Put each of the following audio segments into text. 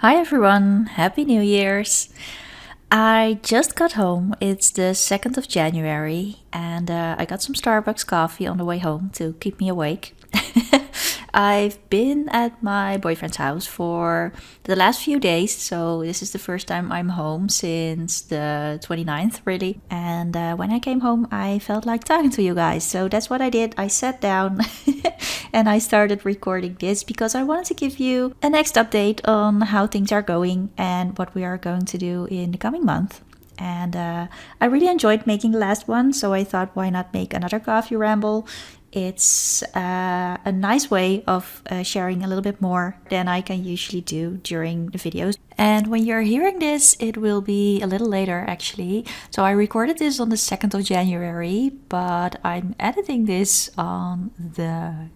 Hi everyone, Happy New Year's! I just got home. It's the 2nd of January, and I got some Starbucks coffee on the way home to keep me awake. I've been at my boyfriend's house for the last few days, so this is the first time I'm home since the 29th, really. And when I came home, I felt like talking to you guys, so that's what I did. I sat down and I started recording this because I wanted to give you a next update on how things are going and what we are going to do in the coming month. And I really enjoyed making the last one, so I thought, why not make another coffee ramble? It's a nice way of sharing a little bit more than I can usually do during the videos. And when you're hearing this, it will be a little later actually. So I recorded this on the 2nd of January, but I'm editing this on the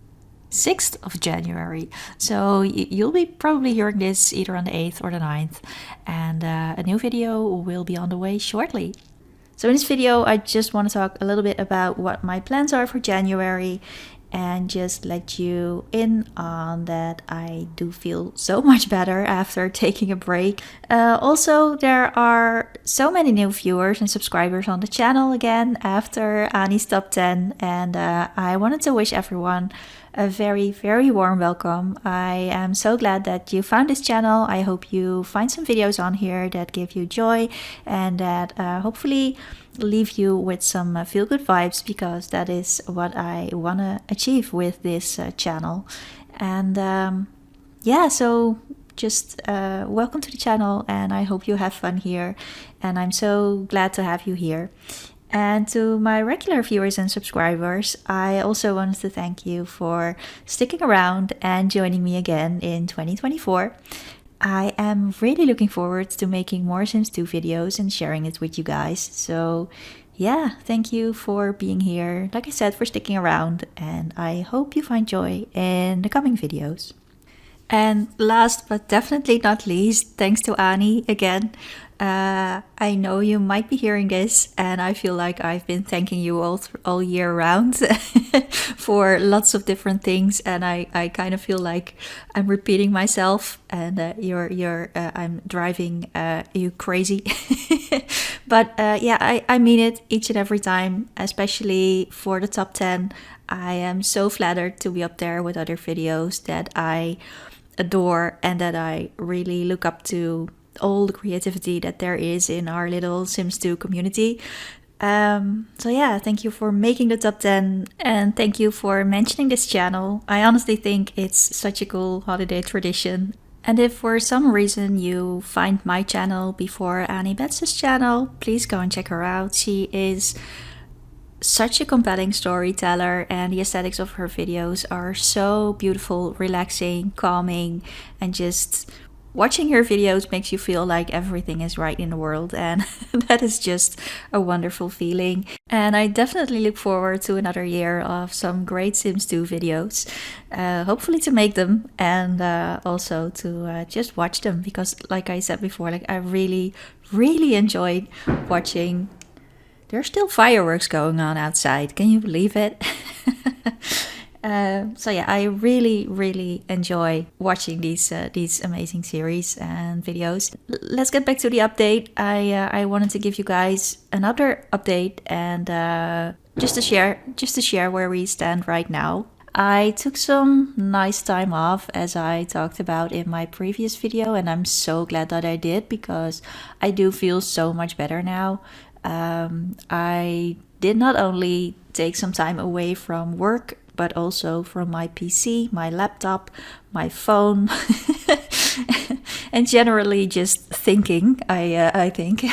6th of January. So you'll be probably hearing this either on the 8th or the 9th. And a new video will be on the way shortly. So in this video, I just want to talk a little bit about what my plans are for January and just let you in on that I do feel so much better after taking a break. Also, there are so many new viewers and subscribers on the channel again after Annie's Top 10, and I wanted to wish everyone a very, very warm welcome. I am so glad that you found this channel. I hope you find some videos on here that give you joy and that hopefully leave you with some feel-good vibes, because that is what I want to achieve with this channel. And yeah, so just welcome to the channel, and I hope you have fun here, and I'm so glad to have you here. And to my regular viewers and subscribers, I also wanted to thank you for sticking around and joining me again in 2024. I am really looking forward to making more Sims 2 videos and sharing it with you guys. So yeah, thank you for being here, like I said, for sticking around, and I hope you find joy in the coming videos. And last but definitely not least, thanks to Annie again. I know you might be hearing this, and I feel like I've been thanking you all year round for lots of different things, and I kind of feel like I'm repeating myself, and I'm driving you crazy. But yeah, I mean it each and every time, especially for the top 10. I am so flattered to be up there with other videos that I adore and that I really look up to, all the creativity that there is in our little Sims 2 community. So yeah, thank you for making the top 10, and thank you for mentioning this channel. I honestly think it's such a cool holiday tradition. And if for some reason you find my channel before Annie Betts' channel, please go and check her out. She is such a compelling storyteller, and the aesthetics of her videos are so beautiful, relaxing, calming, and just watching her videos makes you feel like everything is right in the world, and that is just a wonderful feeling. And I definitely look forward to another year of some great Sims 2 videos, hopefully to make them, and also to just watch them, because like I said before, like I really, really enjoyed watching. There's still fireworks going on outside. Can you believe it? So yeah, I really, really enjoy watching these amazing series and videos. Let's get back to the update. I wanted to give you guys another update, and just to share where we stand right now. I took some nice time off, as I talked about in my previous video, and I'm so glad that I did, because I do feel so much better now. I did not only take some time away from work, but also from my PC, my laptop, my phone, and generally just thinking, I think.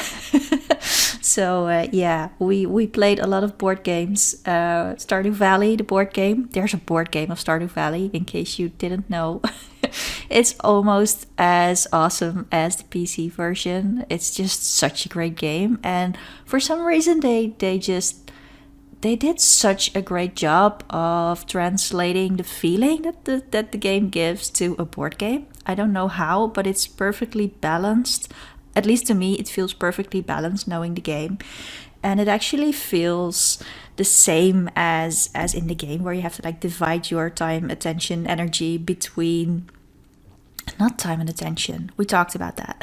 So yeah, we played a lot of board games. Stardew Valley, the board game. There's a board game of Stardew Valley, in case you didn't know. It's almost as awesome as the PC version. It's just such a great game, and for some reason they did such a great job of translating the feeling that the game gives to a board game. I don't know how, but it's perfectly balanced. At least to me, it feels perfectly balanced knowing the game. And it actually feels the same as in the game, where you have to like divide your time, attention, energy between Not time and attention. We talked about that.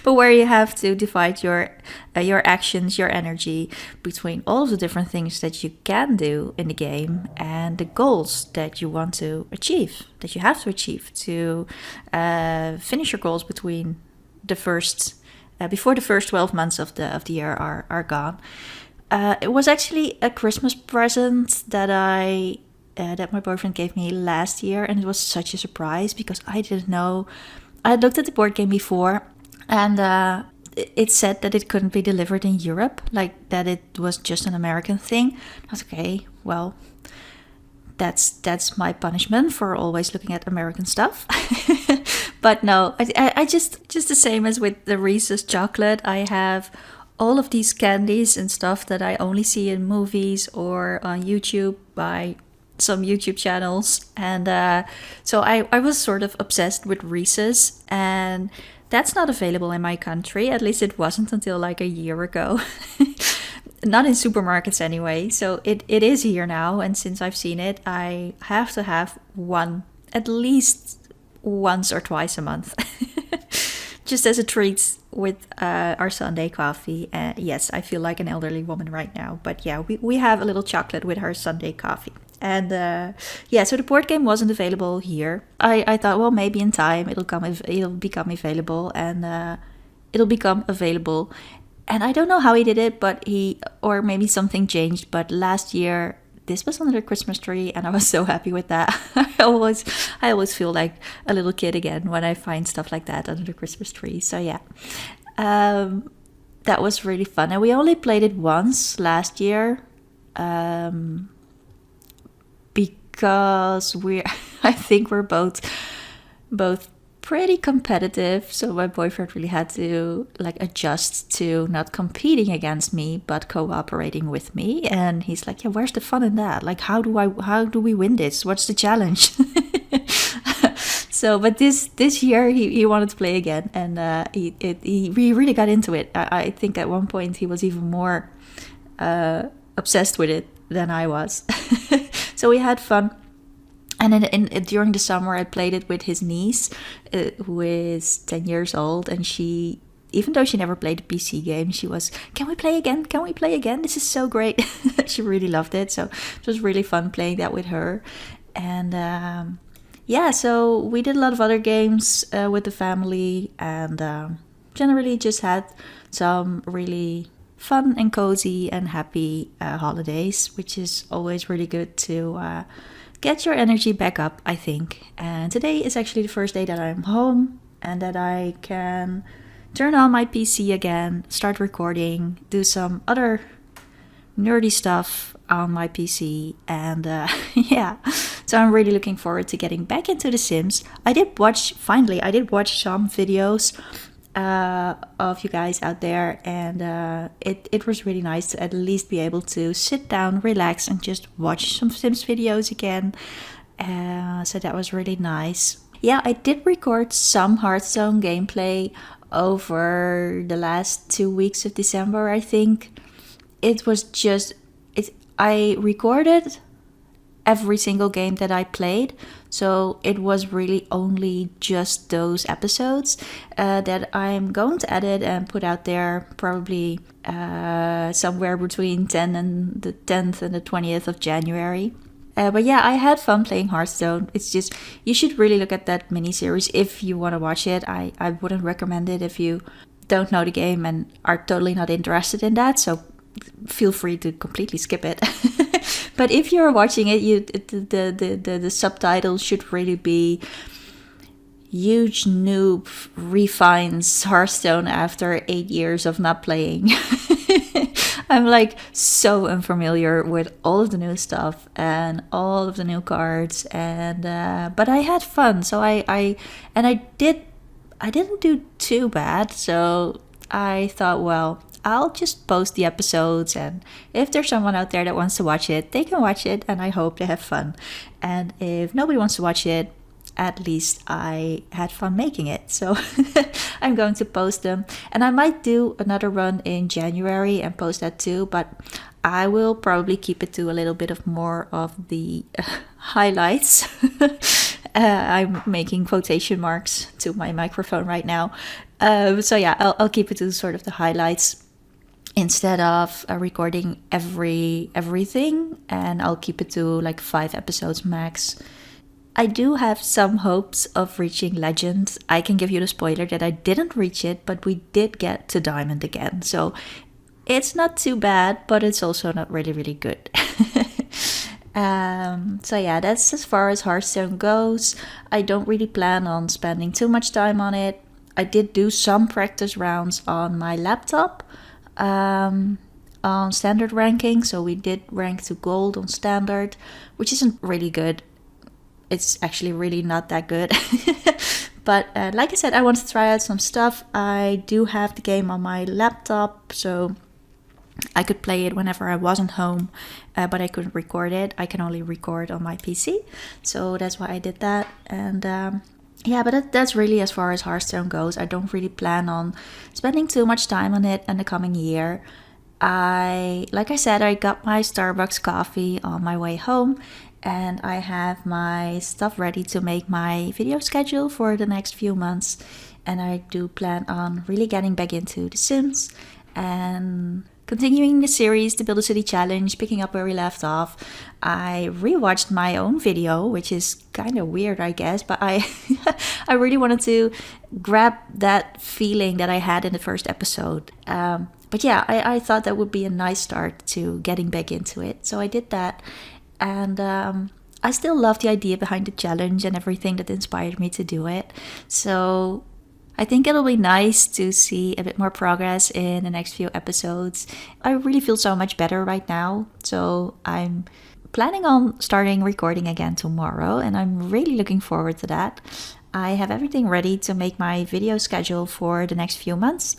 But where you have to divide your actions, your energy between all of the different things that you can do in the game and the goals that you want to achieve, that you have to achieve to finish your goals between the first before the first 12 months of the year are gone. It was actually a Christmas present that my boyfriend gave me last year, and it was such a surprise because I didn't know. I had looked at the board game before, and it said that it couldn't be delivered in Europe, like that it was just an American thing. I was okay, well, that's my punishment for always looking at American stuff. But no, I just the same as with the Reese's chocolate. I have all of these candies and stuff that I only see in movies or on YouTube by some YouTube channels. And so I was sort of obsessed with Reese's, and that's not available in my country. At least it wasn't until like a year ago. Not in supermarkets anyway. So it is here now. And since I've seen it, I have to have one at least once or twice a month. Just as a treat with our Sunday coffee. Yes, I feel like an elderly woman right now. But yeah, we have a little chocolate with our Sunday coffee. And yeah, so the board game wasn't available here. I thought, well, maybe in time it'll become available, and it'll become available. And I don't know how he did it, but or maybe something changed. But last year, this was under the Christmas tree, and I was so happy with that. I always feel like a little kid again when I find stuff like that under the Christmas tree. So yeah, that was really fun. And we only played it once last year. Because I think we're both pretty competitive, so my boyfriend really had to like adjust to not competing against me but cooperating with me. And he's like, yeah, where's the fun in that? Like, how do we win this? What's the challenge? So but this year he wanted to play again, and he really got into it. I think at one point he was even more obsessed with it than I was. So we had fun. And during the summer, I played it with his niece, who is 10 years old. And she, even though she never played a PC game, she was, can we play again? Can we play again? This is so great. She really loved it. So it was really fun playing that with her. And yeah, so we did a lot of other games with the family, and generally just had some really fun and cozy and happy holidays, which is always really good to get your energy back up, I think. And today is actually the first day that I'm home and that I can turn on my PC again, start recording, do some other nerdy stuff on my PC, and yeah, so I'm really looking forward to getting back into The Sims. I did watch some videos of you guys out there, and it was really nice to at least be able to sit down, relax, and just watch some Sims videos again. So that was really nice. Yeah, I did record some Hearthstone gameplay over the last 2 weeks of December, I think. I recorded every single game that I played, so it was really only just those episodes that I'm going to edit and put out there probably somewhere between 10 and the 10th and the 20th of January. But yeah, I had fun playing Hearthstone. It's just, you should really look at that miniseries if you want to watch it. I wouldn't recommend it if you don't know the game and are totally not interested in that, so feel free to completely skip it. But if you're watching it, the subtitle should really be "Huge noob refines Hearthstone after 8 years of not playing." I'm like so unfamiliar with all of the new stuff and all of the new cards, and but I had fun. So I didn't do too bad. So I thought, well, I'll just post the episodes, and if there's someone out there that wants to watch it, they can watch it, and I hope they have fun. And if nobody wants to watch it, at least I had fun making it. So I'm going to post them, and I might do another run in January and post that too, but I will probably keep it to a little bit of more of the highlights. I'm making quotation marks to my microphone right now. So yeah, I'll keep it to sort of the highlights instead of recording everything, and I'll keep it to like 5 episodes max. I do have some hopes of reaching Legend. I can give you the spoiler that I didn't reach it, but we did get to Diamond again. So it's not too bad, but it's also not really, really good. So yeah, that's as far as Hearthstone goes. I don't really plan on spending too much time on it. I did do some practice rounds on my laptop on standard ranking. So we did rank to gold on standard, which isn't really good. It's actually really not that good. But like I said, I want to try out some stuff. I do have the game on my laptop, so I could play it whenever I wasn't home, but I couldn't record it. I can only record on my PC, so that's why I did that. And yeah, but that's really as far as Hearthstone goes. I don't really plan on spending too much time on it in the coming year. Like I said, I got my Starbucks coffee on my way home, and I have my stuff ready to make my video schedule for the next few months. And I do plan on really getting back into The Sims and continuing the series, the Build a City Challenge, picking up where we left off. I rewatched my own video, which is kind of weird, I guess, but I I really wanted to grab that feeling that I had in the first episode. But yeah, I thought that would be a nice start to getting back into it. So I did that. And I still love the idea behind the challenge and everything that inspired me to do it. So I think it'll be nice to see a bit more progress in the next few episodes. I really feel so much better right now. So I'm planning on starting recording again tomorrow, and I'm really looking forward to that. I have everything ready to make my video schedule for the next few months.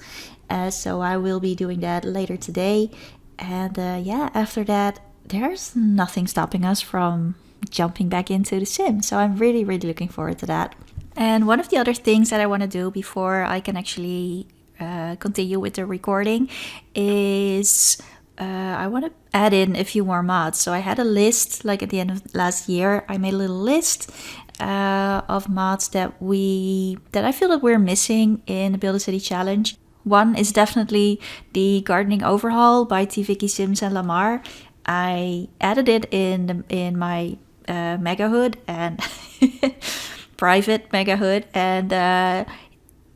So I will be doing that later today. And yeah, after that, there's nothing stopping us from jumping back into The Sims. So I'm really, really looking forward to that. And one of the other things that I want to do before I can actually continue with the recording is I want to add in a few more mods. So I had a list, like at the end of last year, I made a little list of mods that I feel that we're missing in the Build a City Challenge. One is definitely the gardening overhaul by T. Vicky Sims and Lamar. I added it in my Mega Hood and private Mega Hood, and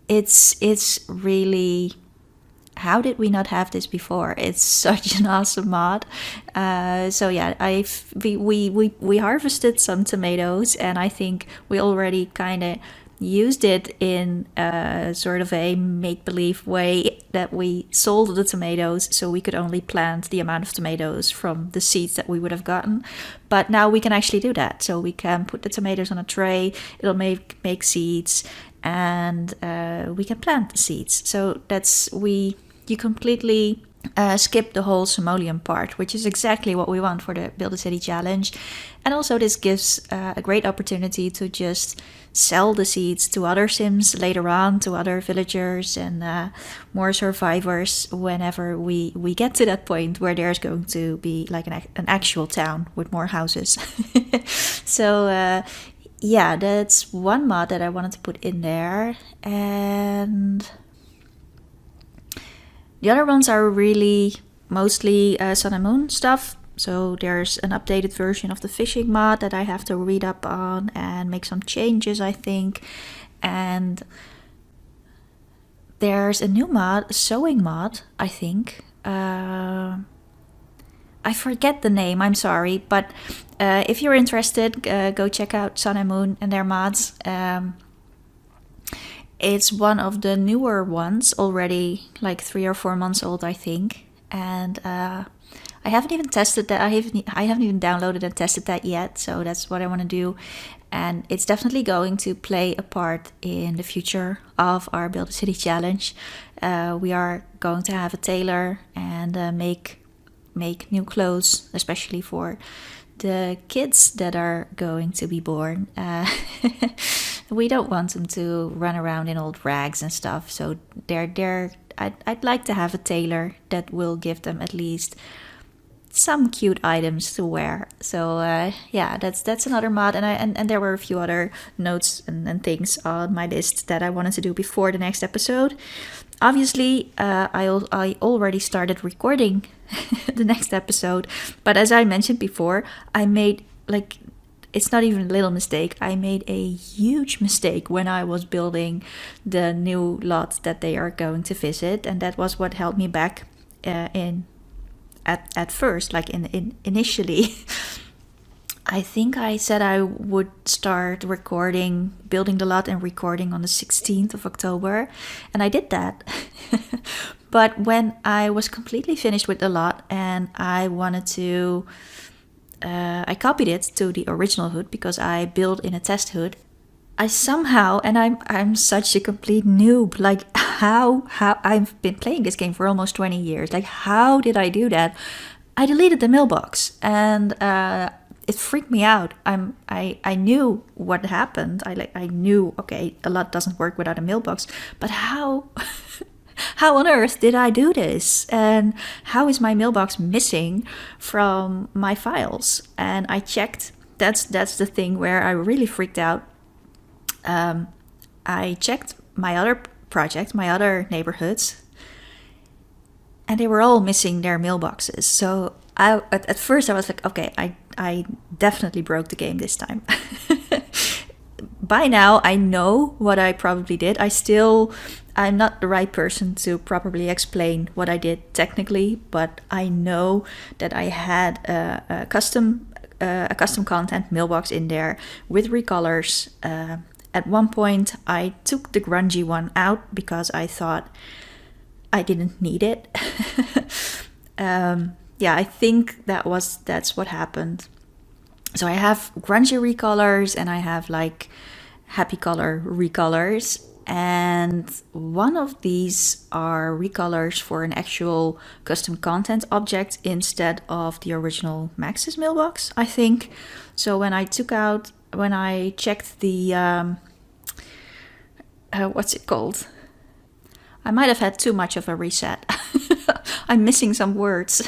it's really, how did we not have this before? It's such an awesome mod. So yeah, we harvested some tomatoes, and I think we already kind of used it in sort of a make-believe way that we sold the tomatoes, so we could only plant the amount of tomatoes from the seeds that we would have gotten. But now we can actually do that. So we can put the tomatoes on a tray, it'll make seeds, and we can plant the seeds. So you completely skip the whole simoleon part, which is exactly what we want for the Build a City Challenge. And also this gives a great opportunity to just sell the seeds to other Sims later on, to other villagers and more survivors whenever we get to that point where there's going to be like an actual town with more houses. So yeah, that's one mod that I wanted to put in there. And the other ones are really mostly Sun and Moon stuff. So there's an updated version of the fishing mod that I have to read up on and make some changes, I think. And there's a new mod, a sewing mod, I think. I forget the name, I'm sorry. But if you're interested, go check out Sun and Moon and their mods. It's one of the newer ones, already like 3 or 4 months old, I think. And I haven't even tested that. I haven't even downloaded and tested that yet. So that's what I want to do. And it's definitely going to play a part in the future of our Build a City Challenge. We are going to have a tailor and make new clothes, especially for the kids that are going to be born. We don't want them to run around in old rags and stuff. So I'd like to have a tailor that will give them at least some cute items to wear. So yeah, that's another mod, and there were a few other notes and things on my list that I wanted to do before the next episode. Obviously, I already started recording the next episode, but as I mentioned before, I made like, it's not even a little mistake. I made a huge mistake when I was building the new lot that they are going to visit, and that was what held me back at first, like initially. I think I said I would start recording, building the lot and recording on the 16th of October, and I did that. But when I was completely finished with the lot and I wanted to, I copied it to the original hood because I built in a test hood. I somehow, and I'm such a complete noob, like how I've been playing this game for almost 20 years. Like, how did I do that? I deleted the mailbox, and it freaked me out. I knew what happened. I knew, okay, a lot doesn't work without a mailbox, but how how on earth did I do this? And how is my mailbox missing from my files? And I checked. That's the thing where I really freaked out. I checked my other projects, my other neighborhoods, and they were all missing their mailboxes. So at first I was like, okay, I definitely broke the game this time. By now I know what I probably did. I'm not the right person to properly explain what I did technically, but I know that I had a custom content mailbox in there with recolors. At one point, I took the grungy one out because I thought I didn't need it. Yeah, I think that's what happened. So I have grungy recolors and I have like happy color recolors. And one of these are recolors for an actual custom content object instead of the original Max's mailbox, I think. So when I checked the, what's it called? I might have had too much of a reset. I'm missing some words.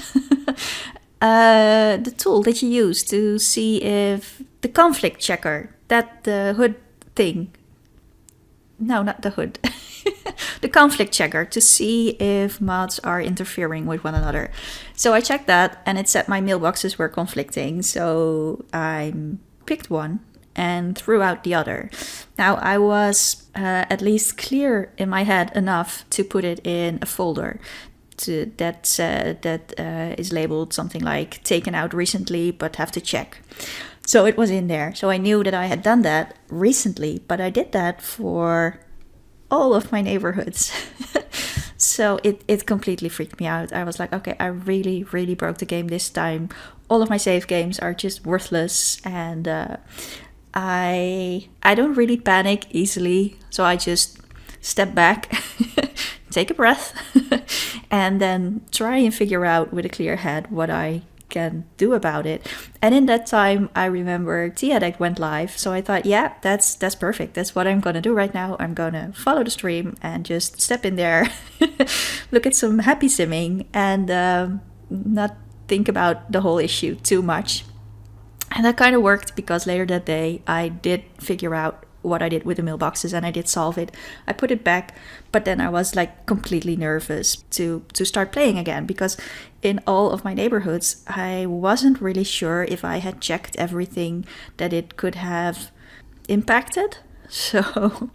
The tool that you use to see if the conflict checker, that the hood thing. No, not the hood. The conflict checker to see if mods are interfering with one another. So I checked that and it said my mailboxes were conflicting. So I picked one and threw out the other. Now I was at least clear in my head enough to put it in a folder that is labeled something like taken out recently but have to check. So it was in there. So I knew that I had done that recently, but I did that for all of my neighborhoods. So it completely freaked me out. I was like, okay, I really, really broke the game this time. All of my save games are just worthless, and I don't really panic easily. So I just step back, take a breath, and then try and figure out with a clear head what I can do about it. And in that time, I remember Tia Deck went live, so I thought, yeah, that's perfect. That's what I'm gonna do right now. I'm gonna follow the stream and just step in there, look at some happy simming, and not think about the whole issue too much. And that kind of worked because later that day, I did figure out what I did with the mailboxes and I did solve it. I put it back, but then I was like completely nervous to start playing again because in all of my neighborhoods, I wasn't really sure if I had checked everything that it could have impacted. So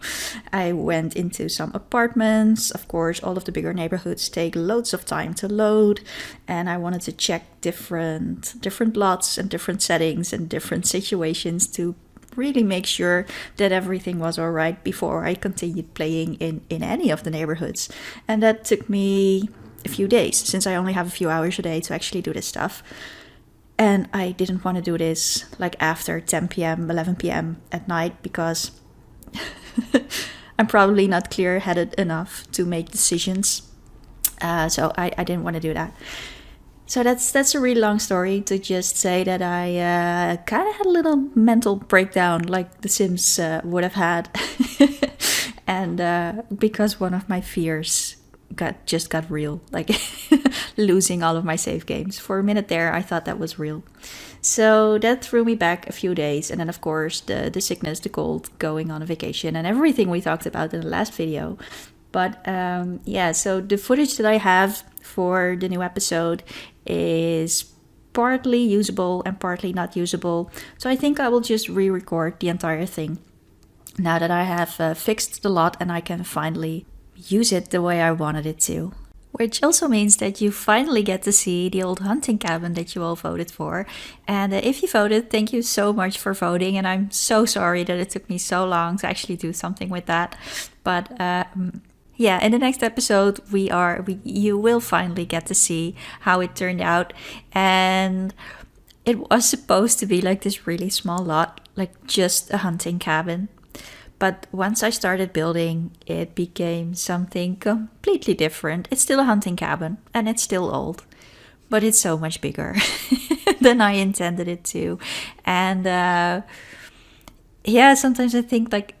I went into some apartments. Of course, all of the bigger neighborhoods take loads of time to load, and I wanted to check different lots and different settings and different situations to really make sure that everything was all right before I continued playing in any of the neighborhoods. And that took me a few days, since I only have a few hours a day to actually do this stuff. And I didn't want to do this like after 10 p.m., 11 p.m. at night because I'm probably not clear-headed enough to make decisions. So I didn't want to do that. So that's a really long story to just say that I kind of had a little mental breakdown like The Sims would have had. And because one of my fears got real, like losing all of my save games. For a minute there, I thought that was real. So that threw me back a few days. And then, of course, the sickness, the cold, going on a vacation, and everything we talked about in the last video. But yeah, so the footage that I have for the new episode is partly usable and partly not usable. So I think I will just re-record the entire thing now that I have fixed the lot and I can finally use it the way I wanted it to. Which also means that you finally get to see the old hunting cabin that you all voted for. And if you voted, thank you so much for voting. And I'm so sorry that it took me so long to actually do something with that. But yeah, in the next episode, you will finally get to see how it turned out. And it was supposed to be like this really small lot, like just a hunting cabin. But once I started building, it became something completely different. It's still a hunting cabin, and it's still old, but it's so much bigger than I intended it to. And yeah, sometimes I think, like,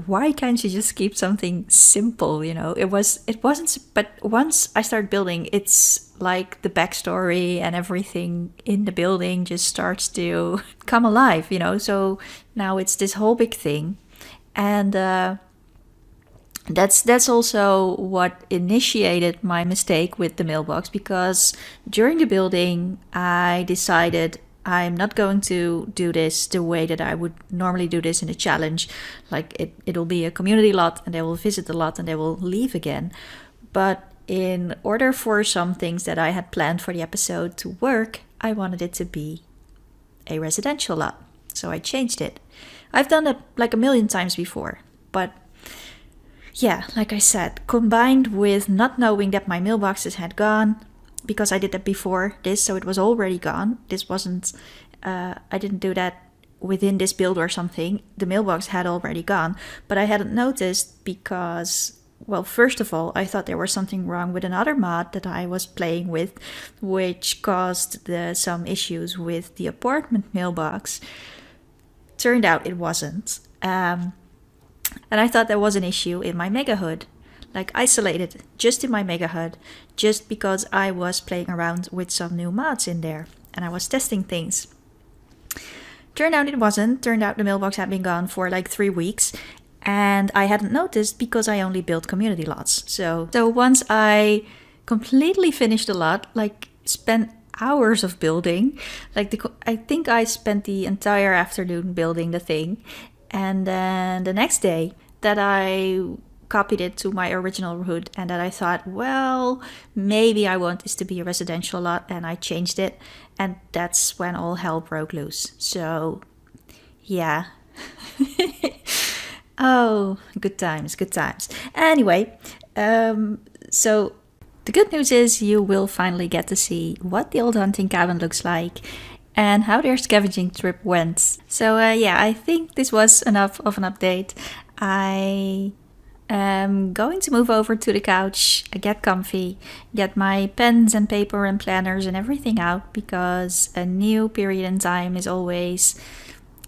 why can't you just keep something simple? You know, it wasn't. But once I start building, it's like the backstory and everything in the building just starts to come alive. You know, so now it's this whole big thing. And that's also what initiated my mistake with the mailbox, because during the building, I decided I'm not going to do this the way that I would normally do this in a challenge. Like it'll be a community lot and they will visit the lot and they will leave again. But in order for some things that I had planned for the episode to work, I wanted it to be a residential lot. So I changed it. I've done it like a million times before, but yeah, like I said, combined with not knowing that my mailboxes had gone, because I did that before this, so it was already gone. This wasn't, I didn't do that within this build or something. The mailbox had already gone, but I hadn't noticed because, well, first of all, I thought there was something wrong with another mod that I was playing with, which caused some issues with the apartment mailbox. Turned out it wasn't. And I thought there was an issue in my mega hood, like isolated just in my mega hood, just because I was playing around with some new mods in there and I was testing things. Turned out it wasn't. Turned out the mailbox had been gone for like 3 weeks and I hadn't noticed because I only built community lots. So once I completely finished the lot, like spent hours of building, I think I spent the entire afternoon building the thing, and then the next day that I copied it to my original hood and that I thought, well, maybe I want this to be a residential lot, and I changed it, and that's when all hell broke loose. So yeah. Oh, good times. Anyway, so the good news is you will finally get to see what the old hunting cabin looks like and how their scavenging trip went. So yeah, I think this was enough of an update. I am going to move over to the couch, get comfy, get my pens and paper and planners and everything out, because a new period in time is always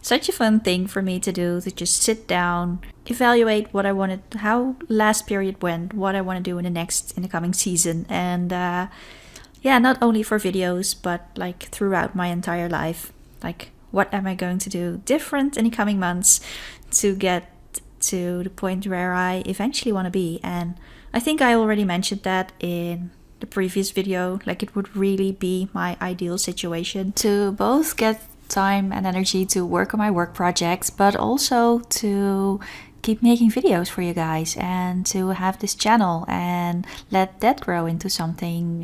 such a fun thing for me to do, to just sit down, evaluate what I wanted, how last period went, what I want to do in the coming season. And yeah, not only for videos, but like throughout my entire life. Like, what am I going to do different in the coming months to get to the point where I eventually want to be? And I think I already mentioned that in the previous video. Like, it would really be my ideal situation to both get time and energy to work on my work projects, but also to keep making videos for you guys and to have this channel and let that grow into something,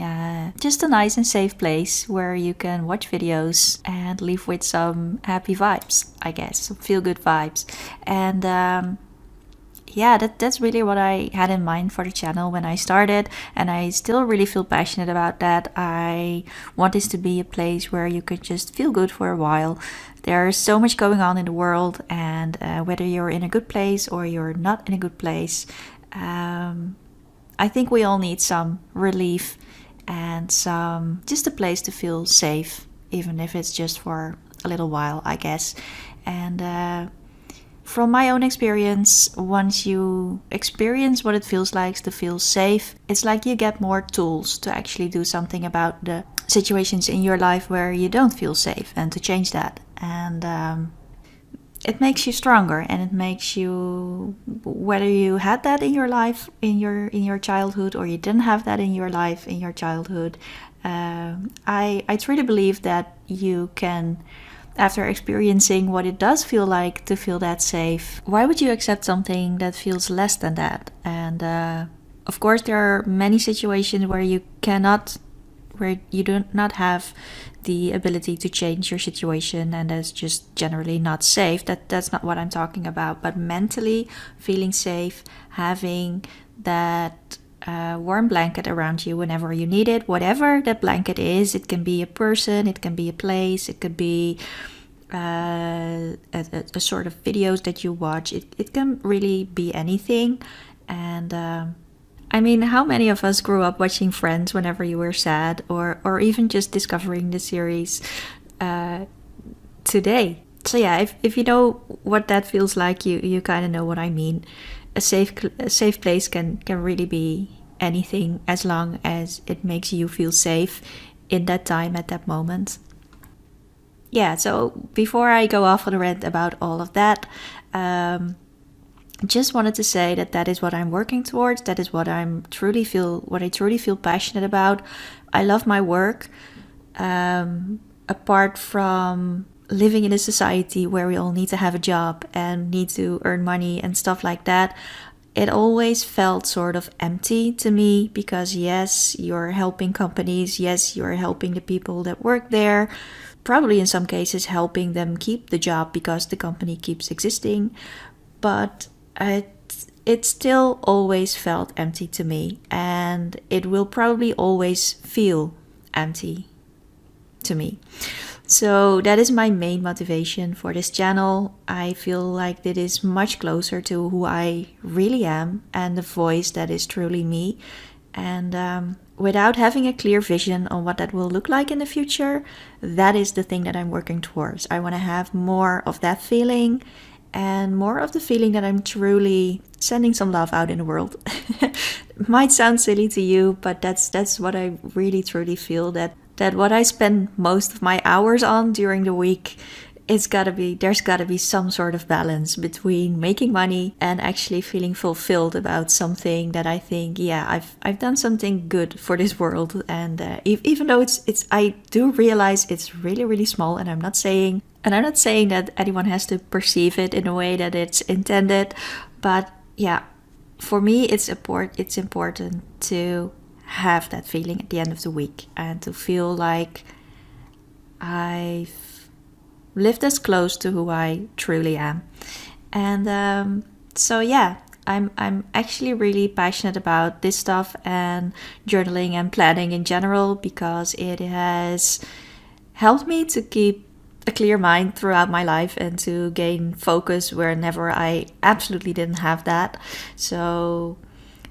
just a nice and safe place where you can watch videos and leave with some happy vibes, I guess, some feel good vibes. And yeah, that's really what I had in mind for the channel when I started, and I still really feel passionate about that. I want this to be a place where you could just feel good for a while. There's so much going on in the world, and whether you're in a good place or you're not in a good place, I think we all need some relief and just a place to feel safe, even if it's just for a little while, I guess. And from my own experience, once you experience what it feels like to feel safe, it's like you get more tools to actually do something about the situations in your life where you don't feel safe and to change that. And it makes you stronger, and it makes you, whether you had that in your life in your childhood, or you didn't have that in your life in your childhood. I truly believe that you can, after experiencing what it does feel like to feel that safe, why would you accept something that feels less than that? And of course, there are many situations where you do not have the ability to change your situation, and that's just generally not safe. That's not what I'm talking about. But mentally feeling safe, having that warm blanket around you whenever you need it, whatever that blanket is. It can be a person, it can be a place, it could be a sort of videos that you watch. It can really be anything. And I mean, how many of us grew up watching Friends whenever you were sad, or even just discovering the series today? So yeah, if you know what that feels like, you kind of know what I mean. A safe place can really be anything, as long as it makes you feel safe in that time, at that moment. Yeah, so before I go off on a rant about all of that, just wanted to say that that is what I'm working towards. That is what I truly feel passionate about. I love my work. Apart from living in a society where we all need to have a job and need to earn money and stuff like that, it always felt sort of empty to me, because yes, you're helping companies, yes, you're helping the people that work there, probably in some cases helping them keep the job because the company keeps existing, but it still always felt empty to me, and it will probably always feel empty to me. So that is my main motivation for this channel. I feel like it is much closer to who I really am and the voice that is truly me. And without having a clear vision on what that will look like in the future, that is the thing that I'm working towards. I want to have more of that feeling, and more of the feeling that I'm truly sending some love out in the world. Might sound silly to you, but that's what I really truly feel, that what I spend most of my hours on during the week, there's gotta be some sort of balance between making money and actually feeling fulfilled about something that I think, yeah, I've done something good for this world. And even though I do realize it's really, really small, and I'm not saying that anyone has to perceive it in a way that it's intended, but yeah, for me it's important to have that feeling at the end of the week, and to feel like I've lived as close to who I truly am. And so yeah, I'm actually really passionate about this stuff, and journaling and planning in general, because it has helped me to keep a clear mind throughout my life, and to gain focus whenever I absolutely didn't have that. So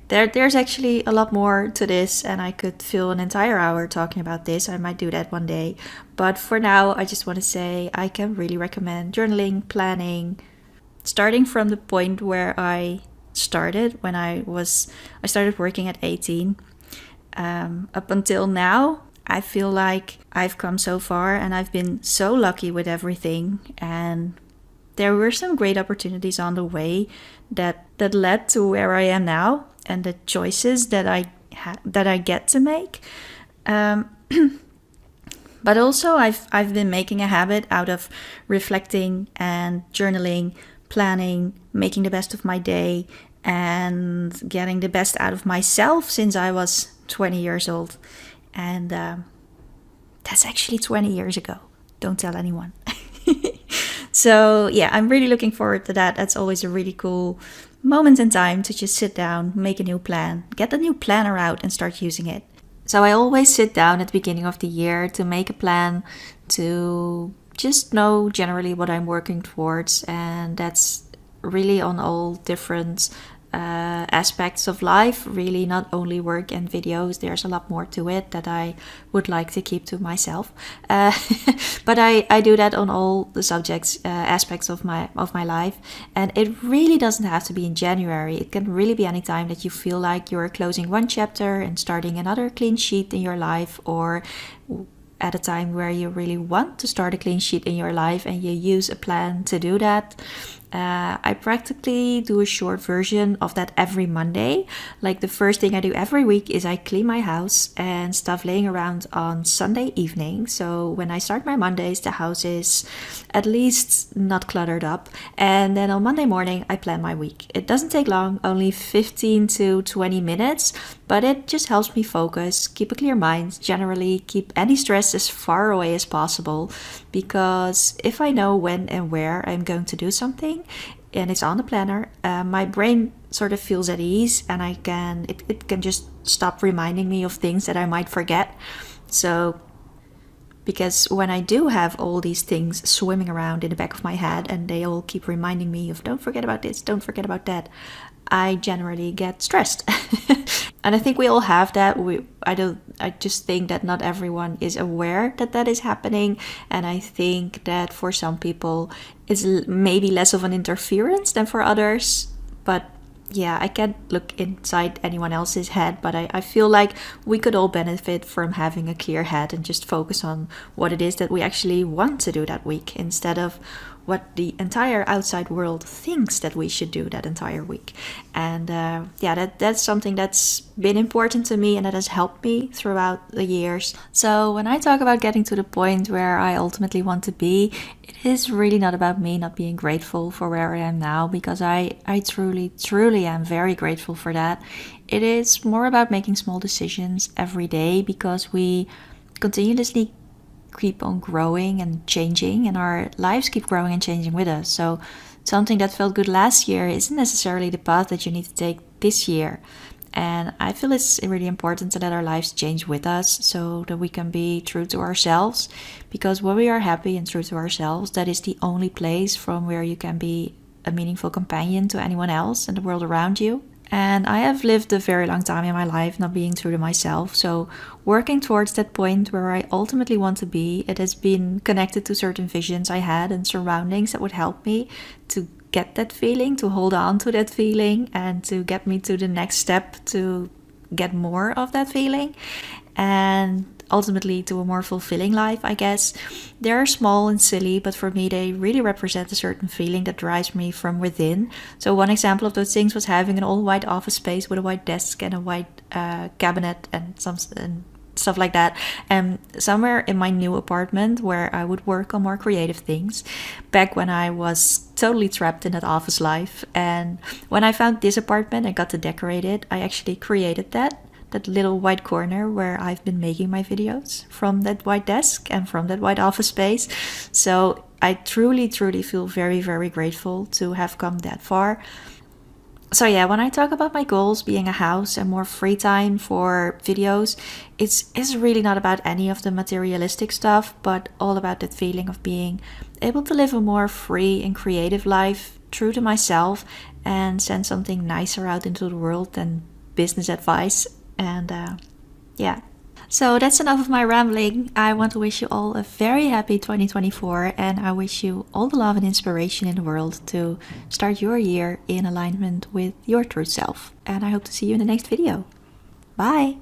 there's actually a lot more to this, and I could fill an entire hour talking about this. I might do that one day. But for now, I just want to say I can really recommend journaling, planning, starting from the point where I started, when I started working at 18. Up until now, I feel like I've come so far, and I've been so lucky with everything. And there were some great opportunities on the way that led to where I am now, and the choices that I get to make. But also I've been making a habit out of reflecting and journaling, planning, making the best of my day, and getting the best out of myself since I was 20 years old. And that's actually 20 years ago. Don't tell anyone. So yeah, I'm really looking forward to that. That's always a really cool moment in time to just sit down, make a new plan, get the new planner out and start using it. So I always sit down at the beginning of the year to make a plan, to just know generally what I'm working towards. And that's really on all different aspects of life, really not only work and videos. There's a lot more to it that I would like to keep to myself. But I do that on all the subjects, aspects of my life. And it really doesn't have to be in January. It can really be any time that you feel like you're closing one chapter and starting another clean sheet in your life, or at a time where you really want to start a clean sheet in your life and you use a plan to do that. I practically do a short version of that every Monday. Like the first thing I do every week is I clean my house and stuff laying around on Sunday evening. So when I start my Mondays, the house is at least not cluttered up. And then on Monday morning, I plan my week. It doesn't take long, only 15 to 20 minutes, but it just helps me focus, keep a clear mind, generally keep any stress as far away as possible. Because if I know when and where I'm going to do something, and it's on the planner, my brain sort of feels at ease, and it can just stop reminding me of things that I might forget. So because when I do have all these things swimming around in the back of my head and they all keep reminding me of don't forget about this, don't forget about that, I generally get stressed. And I think we all have that. I just think that not everyone is aware that that is happening. And I think that for some people it's maybe less of an interference than for others. But yeah, I can't look inside anyone else's head, but I feel like we could all benefit from having a clear head and just focus on what it is that we actually want to do that week, instead of what the entire outside world thinks that we should do that entire week. And that's something that's been important to me and that has helped me throughout the years. So when I talk about getting to the point where I ultimately want to be, it is really not about me not being grateful for where I am now, because I truly am very grateful for that. It is more about making small decisions every day, because we continuously keep on growing and changing, and our lives keep growing and changing with us. So something that felt good last year isn't necessarily the path that you need to take this year. And I feel it's really important to let our lives change with us, so that we can be true to ourselves. Because when we are happy and true to ourselves, that is the only place from where you can be a meaningful companion to anyone else and the world around you. And I have lived a very long time in my life not being true to myself. So working towards that point where I ultimately want to be, it has been connected to certain visions I had and surroundings that would help me to get that feeling, to hold on to that feeling, and to get me to the next step to get more of that feeling. And ultimately to a more fulfilling life, I guess. They're small and silly, but for me they really represent a certain feeling that drives me from within. So one example of those things was having an all white office space with a white desk and a white cabinet and stuff like that, and somewhere in my new apartment where I would work on more creative things back when I was totally trapped in that office life. And when I found this apartment and got to decorate it, I actually created that little white corner where I've been making my videos from that white desk and from that white office space. So I truly feel very, very grateful to have come that far. So yeah, when I talk about my goals being a house and more free time for videos, it's really not about any of the materialistic stuff, but all about that feeling of being able to live a more free and creative life, true to myself, and send something nicer out into the world than business advice. And yeah. So that's enough of my rambling. I want to wish you all a very happy 2024, and I wish you all the love and inspiration in the world to start your year in alignment with your true self. And I hope to see you in the next video. Bye!